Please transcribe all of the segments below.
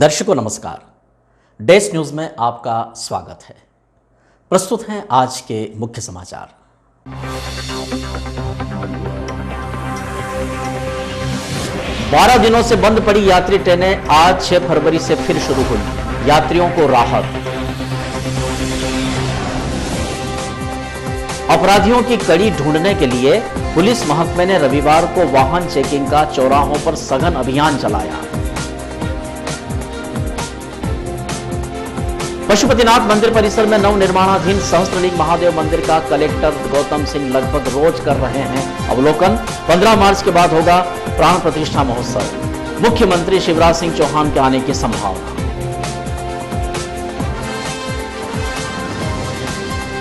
दर्शकों नमस्कार। डेस न्यूज में आपका स्वागत है। प्रस्तुत हैं आज के मुख्य समाचार। 12 दिनों से बंद पड़ी यात्री ट्रेनें आज 6 फरवरी से फिर शुरू हुई, यात्रियों को राहत। अपराधियों की कड़ी ढूंढने के लिए पुलिस महकमे ने रविवार को वाहन चेकिंग का चौराहों पर सघन अभियान चलाया। पशुपतिनाथ मंदिर परिसर में नवनिर्माणाधीन सहस्त्रलिंग महादेव मंदिर का कलेक्टर गौतम सिंह लगभग रोज कर रहे हैं अवलोकन। 15 मार्च के बाद होगा प्राण प्रतिष्ठा महोत्सव। मुख्यमंत्री शिवराज सिंह चौहान के आने की संभावना।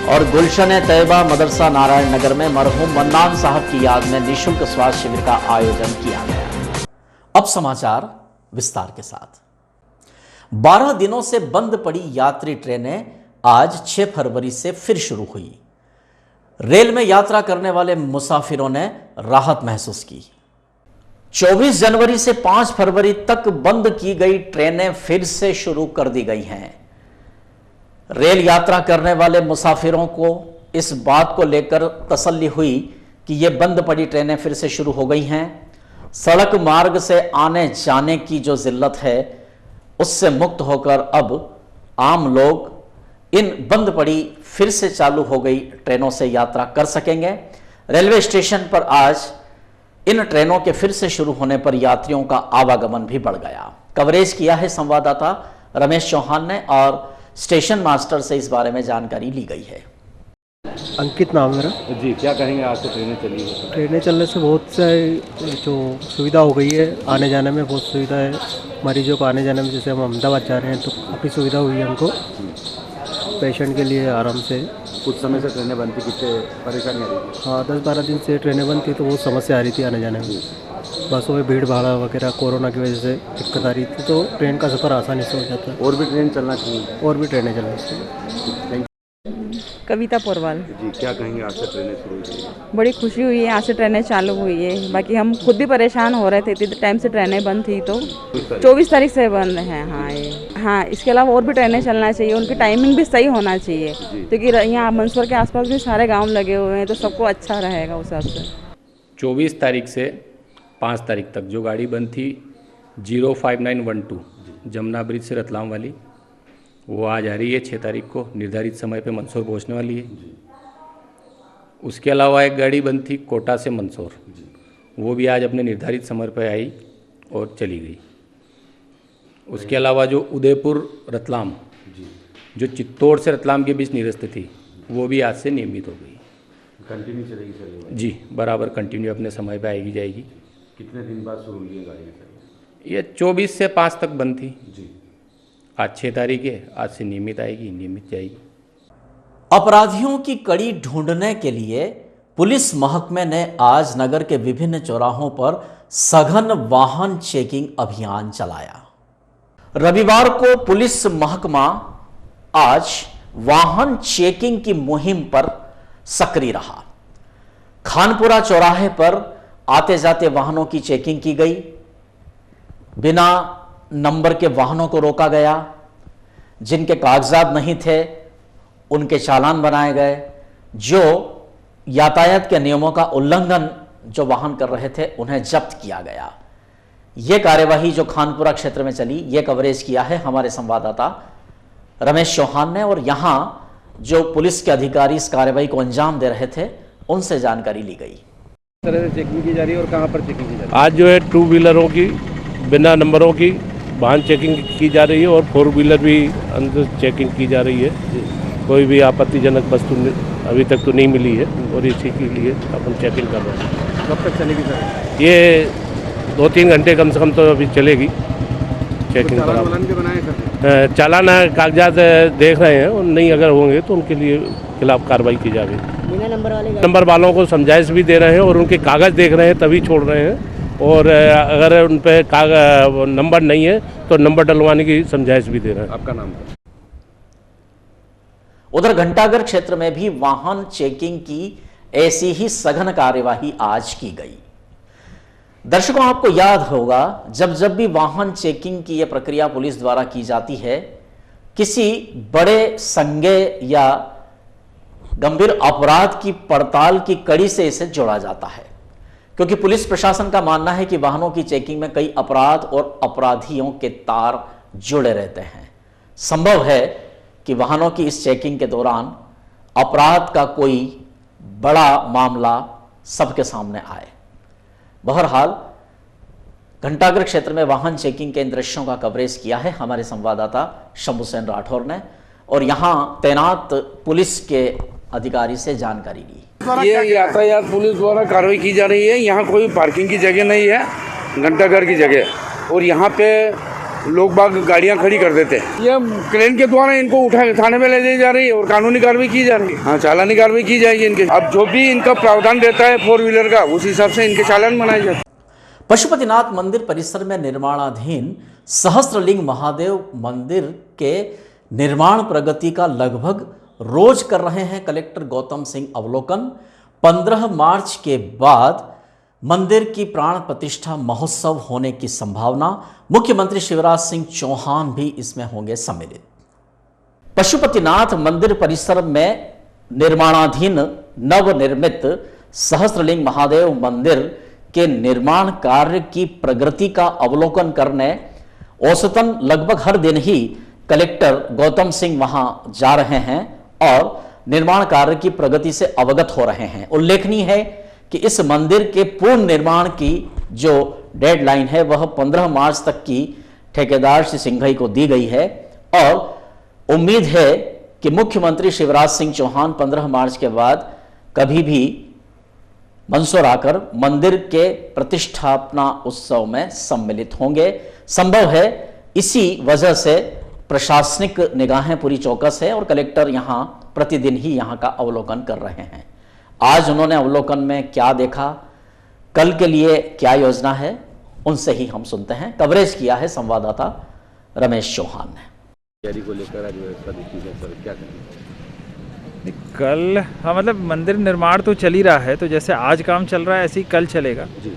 और गुलशन-ए-तैयबा मदरसा नारायण नगर में मरहूम मन्नान साहब की याद में निःशुल्क स्वास्थ्य शिविर का आयोजन किया गया। अब समाचार विस्तार के साथ। 12 दिनों से बंद पड़ी यात्री ट्रेनें आज 6 फरवरी से फिर शुरू हुई। रेल में यात्रा करने वाले मुसाफिरों ने राहत महसूस की। 24 जनवरी से 5 फरवरी तक बंद की गई ट्रेनें फिर से शुरू कर दी गई हैं। रेल यात्रा करने वाले मुसाफिरों को इस बात को लेकर तसल्ली हुई कि ये बंद पड़ी ट्रेनें फिर से शुरू हो गई हैं। सड़क मार्ग से आने जाने की जो जिल्लत है उससे मुक्त होकर अब आम लोग इन बंद पड़ी फिर से चालू हो गई ट्रेनों से यात्रा कर सकेंगे। रेलवे स्टेशन पर आज इन ट्रेनों के फिर से शुरू होने पर यात्रियों का आवागमन भी बढ़ गया। कवरेज किया है संवाददाता रमेश चौहान ने और स्टेशन मास्टर से इस बारे में जानकारी ली गई है। अंकित नाम मेरा जी, क्या कहेंगे आज से ट्रेनें चली है? ट्रेनें चलने से बहुत से जो सुविधा हो गई है, आने जाने में बहुत सुविधा है। मरीजों को आने जाने में, जैसे हम अहमदाबाद जा रहे हैं तो काफ़ी सुविधा हुई है हमको, पेशेंट के लिए आराम से। कुछ समय से ट्रेनें बंद थी, कितने परेशानी आ रही थी? हाँ, 10-12 दिन से ट्रेनें बंद थी तो बहुत समस्या आ रही थी आने जाने में। बसों में भीड़ भाड़ वगैरह कोरोना की वजह से दिक्कत आ रही थी, तो ट्रेन का सफ़र आसानी से हो जाता है। और भी ट्रेन चलना चाहिए? और भी ट्रेनें चलनी चाहिए। कविता पोरवाल जी, क्या कहेंगे आज से ट्रेनें शुरू हुई है? बड़ी खुशी हुई है, आज से ट्रेनें चालू हुई है। बाकी हम खुद भी परेशान हो रहे थे, इतने टाइम से ट्रेनें बंद थी तो 24 तारीख से बंद हैं। हाँ, इसके अलावा और भी ट्रेनें चलना चाहिए, उनकी टाइमिंग भी सही होना चाहिए, क्योंकि यहाँ मंदसौर के आसपास भी सारे गाँव लगे हुए हैं तो सबको अच्छा रहेगा उस हिसाब से। 24 तारीख से 5 तारीख तक जो गाड़ी बंद थी 05912 जमुना ब्रिज से रतलाम वाली, वो आज आ रही है 6 तारीख को निर्धारित समय पे मंदसौर पहुंचने वाली है। उसके अलावा एक गाड़ी बंद थी कोटा से मंदसौर, वो भी आज अपने निर्धारित समय पर आई और चली गई। उसके अलावा जो उदयपुर रतलाम, जो चित्तौड़ से रतलाम के बीच निरस्त थी, वो भी आज से नियमित हो गई। कंटिन्यू चलेगी सर? जी, बराबर कंटिन्यू अपने समय पे आएगी जाएगी। कितने दिन बाद शुरू हुई है गाड़ी? ये 24 से 5 तक बंद थी, जी, आज 6 तारीख है, आज से नियमित आएगी, नियमित जाएगी। अपराधियों की कड़ी ढूंढने के लिए पुलिस महकमे ने आज नगर के विभिन्न चौराहों पर सघन वाहन चेकिंग अभियान चलाया। रविवार को पुलिस महकमा आज वाहन चेकिंग की मुहिम पर सक्रिय रहा। खानपुरा चौराहे पर आते जाते वाहनों की चेकिंग की गई। बिना नंबर के वाहनों को रोका गया। जिनके कागजात नहीं थे उनके चालान बनाए गए। जो यातायात के नियमों का उल्लंघन जो वाहन कर रहे थे उन्हें जब्त किया गया। यह कार्यवाही जो खानपुरा क्षेत्र में चली, यह कवरेज किया है हमारे संवाददाता रमेश चौहान ने, और यहां जो पुलिस के अधिकारी इस कार्यवाही को अंजाम दे रहे थे उनसे जानकारी ली गई। तरह से चेकिंग की जा रही है और कहाँ पर चेकिंग की जा रही है? आज जो है 2 व्हीलरों की बिना नंबरों की वाहन चेकिंग की जा रही है और 4 व्हीलर भी अंदर चेकिंग की जा रही है। कोई भी आपत्तिजनक वस्तु अभी तक तो नहीं मिली है और इसी के लिए अपन चेकिंग कर रहे हैं। कब तक चलेगी सर? ये 2-3 घंटे कम से कम तो अभी चलेगी चेकिंग। चालान कागजात देख रहे हैं और नहीं अगर होंगे तो उनके लिए खिलाफ कार्रवाई की जाएगी। बिना नंबर वालों को समझाइश भी दे रहे हैं और उनके कागज़ देख रहे हैं तभी छोड़ रहे हैं, और अगर उन पर नंबर नहीं है तो नंबर डलवाने की समझाइश भी दे रहे हैं। आपका नाम? उधर घंटाघर क्षेत्र में भी वाहन चेकिंग की ऐसी ही सघन कार्यवाही आज की गई। दर्शकों, आपको याद होगा जब जब भी वाहन चेकिंग की यह प्रक्रिया पुलिस द्वारा की जाती है, किसी बड़े संज्ञेय या गंभीर अपराध की पड़ताल की कड़ी से इसे जोड़ा जाता है, क्योंकि पुलिस प्रशासन का मानना है कि वाहनों की चेकिंग में कई अपराध और अपराधियों के तार जुड़े रहते हैं। संभव है कि वाहनों की इस चेकिंग के दौरान अपराध का कोई बड़ा मामला सबके सामने आए। बहरहाल, घंटाघर क्षेत्र में वाहन चेकिंग के इन दृश्यों का कवरेज किया है हमारे संवाददाता शंभू सेन राठौर ने, और यहां तैनात पुलिस के अधिकारी से जानकारी ली। ये यातायात पुलिस द्वारा कार्रवाई की जा रही है। यहाँ कोई पार्किंग की जगह नहीं है, घंटाघर की जगह, और यहाँ पे लोग बाग गाड़ियाँ खड़ी कर देते हैं। ये क्रेन के द्वारा इनको उठा थाने में ले जाई जा रही है और कानूनी कार्रवाई की जा रही है। हाँ, चालानी कार्रवाई की जाएगी इनके। अब जो भी इनका प्रावधान रहता है 4 व्हीलर का, उस हिसाब से इनके चालान बनाए जाते हैं। पशुपतिनाथ मंदिर परिसर में निर्माणाधीन सहस्त्रलिंग महादेव मंदिर के निर्माण प्रगति का लगभग रोज कर रहे हैं कलेक्टर गौतम सिंह अवलोकन। 15 मार्च के बाद मंदिर की प्राण प्रतिष्ठा महोत्सव होने की संभावना। मुख्यमंत्री शिवराज सिंह चौहान भी इसमें होंगे सम्मिलित। पशुपतिनाथ मंदिर परिसर में निर्माणाधीन नवनिर्मित सहस्त्रलिंग महादेव मंदिर के निर्माण कार्य की प्रगति का अवलोकन करने औसतन लगभग हर दिन ही कलेक्टर गौतम सिंह वहां जा रहे हैं और निर्माण कार्य की प्रगति से अवगत हो रहे हैं। उल्लेखनीय है कि इस मंदिर के पूर्ण निर्माण की जो डेडलाइन है वह 15 मार्च तक की ठेकेदार श्री सिंघई को दी गई है, और उम्मीद है कि मुख्यमंत्री शिवराज सिंह चौहान 15 मार्च के बाद कभी भी मंदसौर आकर मंदिर के प्रतिष्ठापना उत्सव में सम्मिलित होंगे। संभव है इसी वजह से प्रशासनिक निगाहें पूरी चौकस है और कलेक्टर यहां प्रतिदिन ही यहां का अवलोकन कर रहे हैं। आज उन्होंने अवलोकन में क्या देखा, कल के लिए क्या योजना है, उनसे ही हम सुनते हैं। कवरेज किया है संवाददाता रमेश चौहान ने। तैयारी को लेकर आज व्यवस्था देखी है सर, क्या करेंगे? कल हाँ, मतलब मंदिर निर्माण तो चल ही रहा है, तो जैसे आज काम चल रहा है ऐसे ही कल चलेगा जी।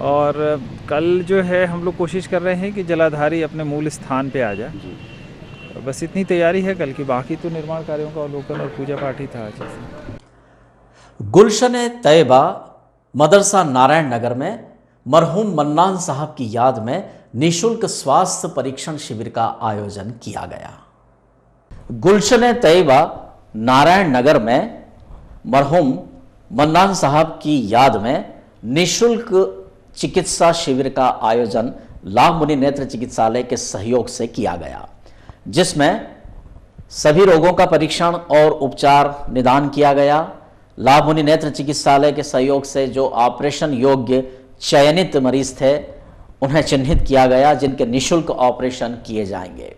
और कल जो है हम लोग कोशिश कर रहे हैं कि जलाधारी अपने मूल स्थान पे आ जाए जी। बस इतनी तैयारी है कल की, बाकी तो निर्माण कार्यों का अवलोकन और पूजा पाठ ही था आज। गुलशन तैयबा मदरसा नारायण नगर में मरहूम मन्नान साहब की याद में निःशुल्क स्वास्थ्य परीक्षण शिविर का आयोजन किया गया। गुलशन तैयबा नारायण नगर में मरहूम मन्नान साहब की याद में निःशुल्क चिकित्सा शिविर का आयोजन लाभ मुनि नेत्र चिकित्सालय के सहयोग से किया गया, जिसमें सभी रोगों का परीक्षण और उपचार निदान किया गया। लाभ मुनि नेत्र चिकित्सालय के सहयोग से जो ऑपरेशन योग्य चयनित मरीज थे उन्हें चिन्हित किया गया, जिनके निःशुल्क ऑपरेशन किए जाएंगे।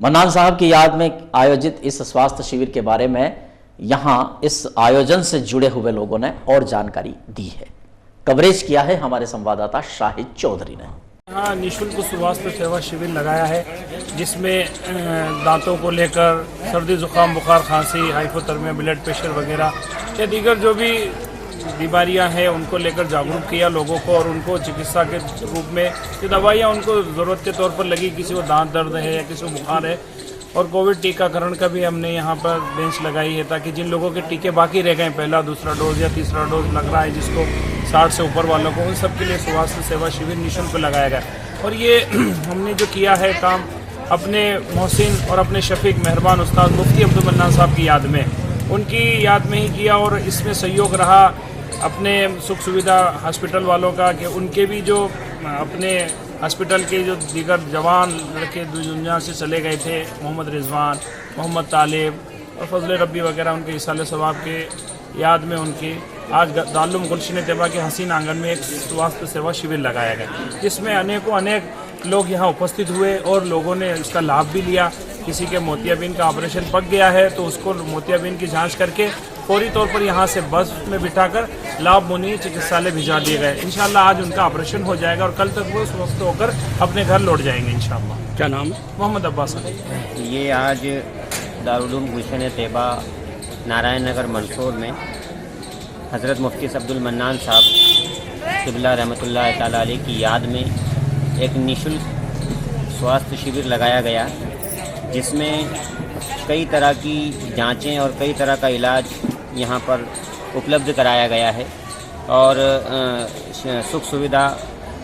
मन्नान साहब की याद में आयोजित इस स्वास्थ्य शिविर के बारे में यहां इस आयोजन से जुड़े हुए लोगों ने और जानकारी दी है। कवरेज किया है हमारे संवाददाता शाहिद चौधरी ने। यहाँ निःशुल्क स्वास्थ्य सेवा शिविर लगाया है, जिसमें दांतों को लेकर सर्दी जुकाम बुखार खांसी हाइपोथर्मिया ब्लड प्रेशर वगैरह या दीगर जो भी बीमारियां हैं उनको लेकर जागरूक किया लोगों को, और उनको चिकित्सा के रूप में जो दवाइयाँ उनको ज़रूरत के तौर पर लगी, किसी को दांत दर्द है या किसी को बुखार है, और कोविड टीकाकरण का भी हमने यहाँ पर बेंच लगाई है ताकि जिन लोगों के टीके बाकी रह गए, पहला दूसरा डोज या तीसरा डोज लग रहा है जिसको 60 से ऊपर वालों को, उन सब के लिए स्वास्थ्य सेवा शिविर निःशुल्क लगाया गया। और ये हमने जो किया है काम अपने मोहसिन और अपने शफीक मेहरबान उस्ताद मुफ्ती अब्दुल मन्नान साहब की याद में, उनकी याद में ही किया, और इसमें सहयोग रहा अपने सुख सुविधा हॉस्पिटल वालों का कि उनके भी जो अपने हॉस्पिटल के जो दीगर जवान लड़के दुनिया से चले गए थे, मोहम्मद रिजवान, मोहम्मद तालिब और फजल रब्बी वगैरह, उनके इसाले सवाब के याद में उनकी आज दारुल गुलशन तैयबा के हसीन आंगन में एक स्वास्थ्य सेवा शिविर लगाया गया, जिसमें अनेक लोग यहाँ उपस्थित हुए और लोगों ने इसका लाभ भी लिया। किसी के मोतियाबिंद का ऑपरेशन पक गया है तो उसको मोतियाबिंद की जांच करके फौरी तौर पर यहाँ से बस में बिठाकर लाभ मुनि चिकित्सालय भिजा दिए गए। इंशाल्लाह आज उनका ऑपरेशन हो जाएगा और कल तक वो स्वस्थ होकर अपने घर लौट जाएंगे इंशाल्लाह। क्या नाम? मोहम्मद अब्बास। ये आज दारुल गुलशन तैयबा नारायण नगर मंदसौर में हज़रत मुफ्ती अब्दुल मन्नान साहब क़िबला रहमतुल्लाह ताला अलैह की याद में एक निःशुल्क स्वास्थ्य शिविर लगाया गया, जिसमें कई तरह की जांचें और कई तरह का इलाज यहाँ पर उपलब्ध कराया गया है। और सुख सुविधा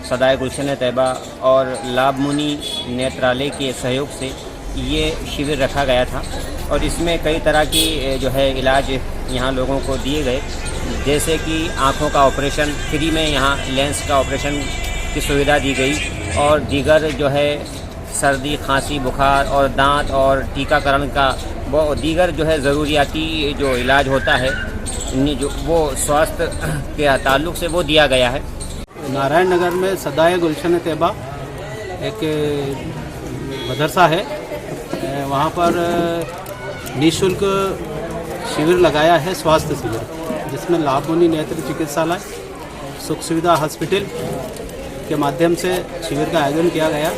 सदाए गुलशन तैयबा और लाभ मुनि नेत्रालय के सहयोग से ये शिविर रखा गया था और इसमें कई तरह की जो है इलाज यहाँ लोगों को दिए गए, जैसे कि आँखों का ऑपरेशन फ्री में यहाँ लेंस का ऑपरेशन की सुविधा दी गई और दीगर जो है सर्दी खांसी बुखार और दांत और टीकाकरण का वो दीगर जो है ज़रूरियाती जो इलाज होता है जो वो स्वास्थ्य के ताल्लुक़ से वो दिया गया है। नारायण नगर में सदाए गुलशन तैयबा एक मदरसा है, वहाँ पर निःशुल्क शिविर लगाया है, स्वास्थ्य शिविर, जिसमें लाभ मुनि नेत्र चिकित्सालय सुख सुविधा हॉस्पिटल के माध्यम से शिविर का आयोजन किया गया,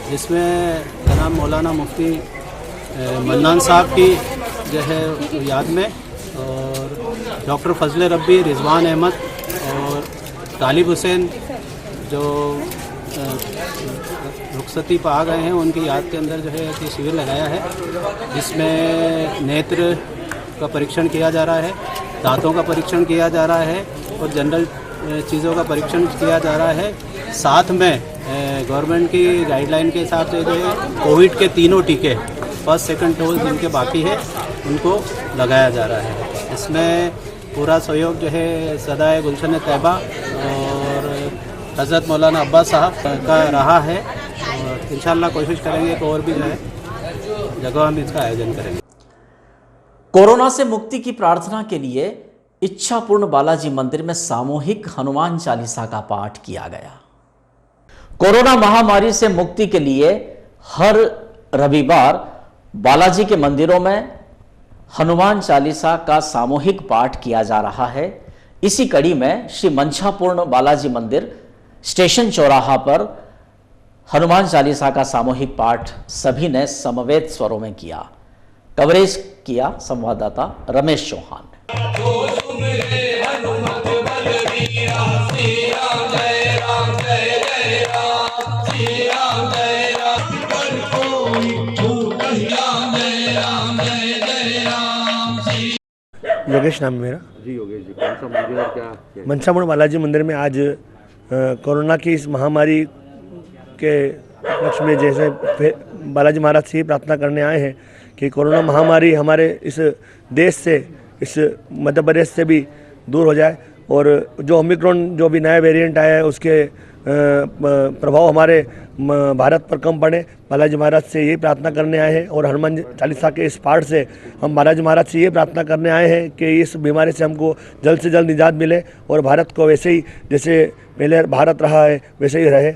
जिसमें जनाब मौलाना मुफ्ती मन्नान साहब की जो है याद में और डॉक्टर फजल रब्बी, रिजवान अहमद और तालिब हुसैन जो रुखसती पर आ गए हैं, उनकी याद के अंदर जो है कि शिविर लगाया है, जिसमें नेत्र का परीक्षण किया जा रहा है, दांतों का परीक्षण किया जा रहा है और जनरल चीज़ों का परीक्षण किया जा रहा है। साथ में गवर्नमेंट की गाइडलाइन के हिसाब से जो है कोविड के तीनों टीके फर्स्ट सेकंड डोज जिनके बाकी है उनको लगाया जा रहा है। इसमें पूरा सहयोग जो है सदाए गुलशन तैयबा और हज़रत मौलाना अब्बास साहब का रहा है और इंशाअल्लाह कोशिश करेंगे कि और भी जो है जगह हम इसका आयोजन करेंगे। कोरोना से मुक्ति की प्रार्थना के लिए इच्छापूर्ण बालाजी मंदिर में सामूहिक हनुमान चालीसा का पाठ किया गया। कोरोना महामारी से मुक्ति के लिए हर रविवार बालाजी के मंदिरों में हनुमान चालीसा का सामूहिक पाठ किया जा रहा है। इसी कड़ी में श्री मंछापूर्ण बालाजी मंदिर स्टेशन चौराहा पर हनुमान चालीसा का सामूहिक पाठ सभी ने समवेत स्वरों में किया। कवरेज किया संवाददाता रमेश चौहान ने। योगेश नाम है मेरा। जी योगेश जी, कौन सा मंदिर है, क्या मंछापूर्ण बालाजी मंदिर में आज कोरोना की इस महामारी के उपलक्ष्य में जैसे बालाजी महाराज से ही प्रार्थना करने आए हैं कि कोरोना महामारी हमारे इस देश से, इस मध्य प्रदेश से भी दूर हो जाए और जो ओमिक्रॉन जो भी नया वेरिएंट आया है उसके प्रभाव हमारे भारत पर कम पड़े। बालाजी महाराज से यही प्रार्थना करने आए हैं और हनुमान चालीसा के इस पाठ से हम बालाजी महाराज से ये प्रार्थना करने आए हैं कि इस बीमारी से हमको जल्द से जल्द निजात मिले और भारत को वैसे ही जैसे पहले भारत रहा है वैसे ही रहे।